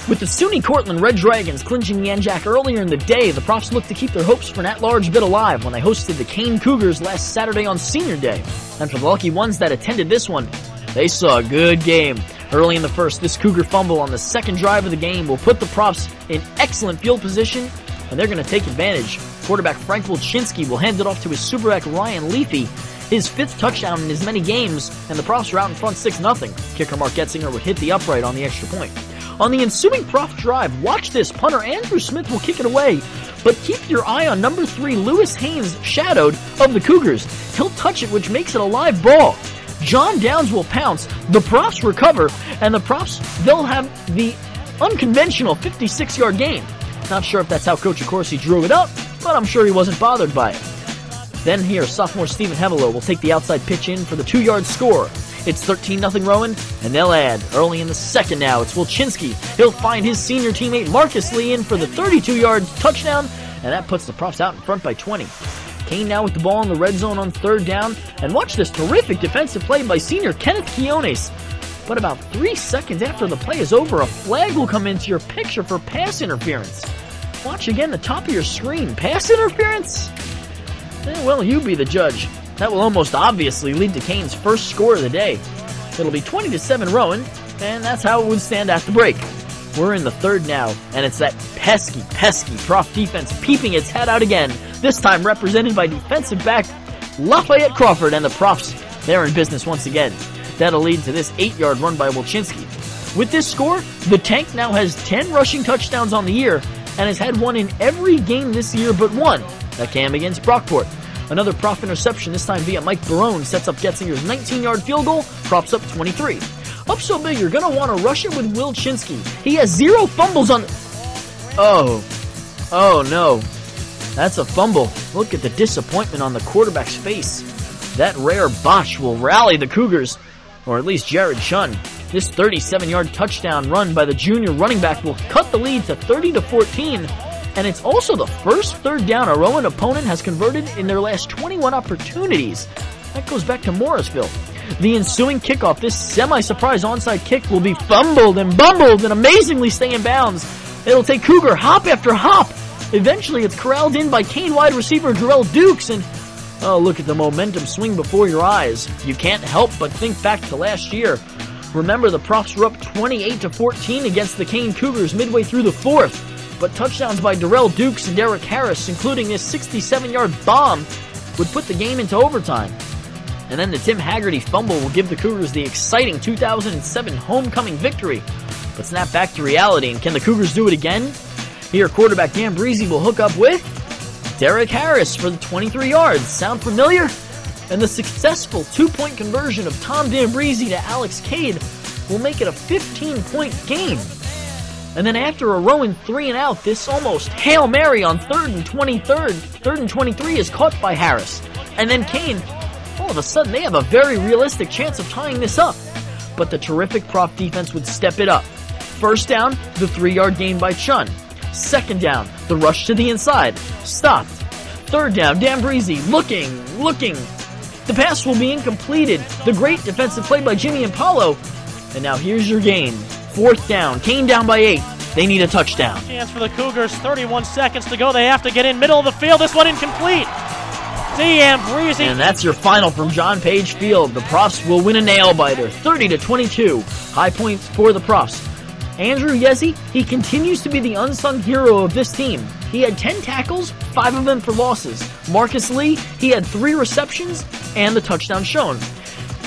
With the SUNY Cortland Red Dragons clinching the NJAC earlier in the day, the Profs looked to keep their hopes for an at-large bid alive when they hosted the Kean Cougars last Saturday on Senior Day. And for the lucky ones that attended this one, they saw a good game. Early in the first, this Cougar fumble on the second drive of the game will put the Profs in excellent field position, and they're going to take advantage. Quarterback Frank Wilczynski will hand it off to his superback Ryan Leafy, his 5th touchdown in as many games, and the Profs are out in front 6-0. Kicker Mark Getzinger would hit the upright on the extra point. On the ensuing Prof drive, watch this, punter Andrew Smith will kick it away, but keep your eye on number 3 Lewis Haynes, shadowed, of the Cougars. He'll touch it, which makes it a live ball. John Downs will pounce, the Profs recover, and the Profs, they'll have the unconventional 56-yard gain. Not sure if that's how Coach Accorsi drew it up, but I'm sure he wasn't bothered by it. Then here, sophomore Stephen Hevelo will take the outside pitch in for the 2-yard score. It's 13-0 Rowan, and they'll add. Early in the second now, it's Wilczynski. He'll find his senior teammate Marcus Lee in for the 32-yard touchdown, and that puts the Profs out in front by 20. Kean now with the ball in the red zone on 3rd down, and watch this terrific defensive play by senior Kenneth Quiones. But about 3 seconds after the play is over, a flag will come into your picture for pass interference. Watch again the top of your screen. Pass interference? Well, you be the judge. That will almost obviously lead to Kean's first score of the day. It'll be 20-7 Rowan, and that's how it would stand at the break. We're in the 3rd now, and it's that pesky Prof defense peeping its head out again, this time represented by defensive back Lafayette Crawford, and the Profs, they're in business once again. That'll lead to this 8-yard run by Wilczynski. With this score, the Tank now has 10 rushing touchdowns on the year, and has had one in every game this year but one. That came against Brockport. Another Prof interception, this time via Mike Barone, sets up Getzinger's 19-yard field goal, props up 23. Up so big, you're going to want to rush it with Wilczynski. He has 0 fumbles on... Oh no. That's a fumble. Look at the disappointment on the quarterback's face. That rare botch will rally the Cougars, or at least Jared Chun. This 37-yard touchdown run by the junior running back will cut the lead to 30-14, and it's also the first 3rd down a Rowan opponent has converted in their last 21 opportunities. That goes back to Morrisville. The ensuing kickoff, this semi-surprise onside kick, will be fumbled and bumbled and amazingly stay in bounds. It'll take Cougar hop after hop. Eventually, it's corralled in by Kean wide receiver Jarrell Dukes, and oh, look at the momentum swing before your eyes. You can't help but think back to last year. Remember, the Profs were up 28-14 against the Kean Cougars midway through the 4th. But touchdowns by Darrell Dukes and Derek Harris, including this 67-yard bomb, would put the game into overtime. And then the Tim Haggerty fumble will give the Cougars the exciting 2007 homecoming victory. But snap back to reality, and can the Cougars do it again? Here, quarterback Dan Breezy will hook up with Derek Harris for the 23 yards. Sound familiar? And the successful 2-point conversion of Tom D'Ambrisi to Alex Cade will make it a 15-point game. And then after a Rowan 3-and-out, this almost Hail Mary on 3rd and 23 is caught by Harris. And then Kean, all of a sudden, they have a very realistic chance of tying this up. But the terrific Prof defense would step it up. 1st down, the 3-yard gain by Chun. 2nd down, the rush to the inside. Stopped. 3rd down, D'Ambrisi looking. The pass will be incompleted. The great defensive play by Jimmy Impalo. And now here's your gain. 4th down, Kean down by 8. They need a touchdown. Chance for the Cougars, 31 seconds to go. They have to get in middle of the field. This one incomplete. D'Ambrisi. And that's your final from John Page Field. The Profs will win a nail-biter, 30-22. High points for the Profs. Andrew Yezi, he continues to be the unsung hero of this team. He had 10 tackles, 5 of them for losses. Marcus Lee, he had 3 receptions and the touchdown shown.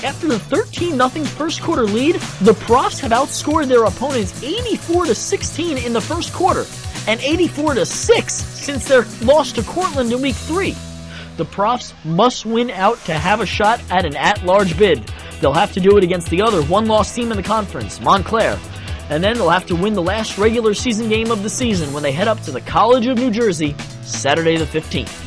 After the 13-0 first quarter lead, the Profs have outscored their opponents 84-16 in the first quarter, and 84-6 since their loss to Cortland in week 3. The Profs must win out to have a shot at an at-large bid. They'll have to do it against the other one-loss team in the conference, Montclair. And then they'll have to win the last regular season game of the season when they head up to the College of New Jersey, Saturday the 15th.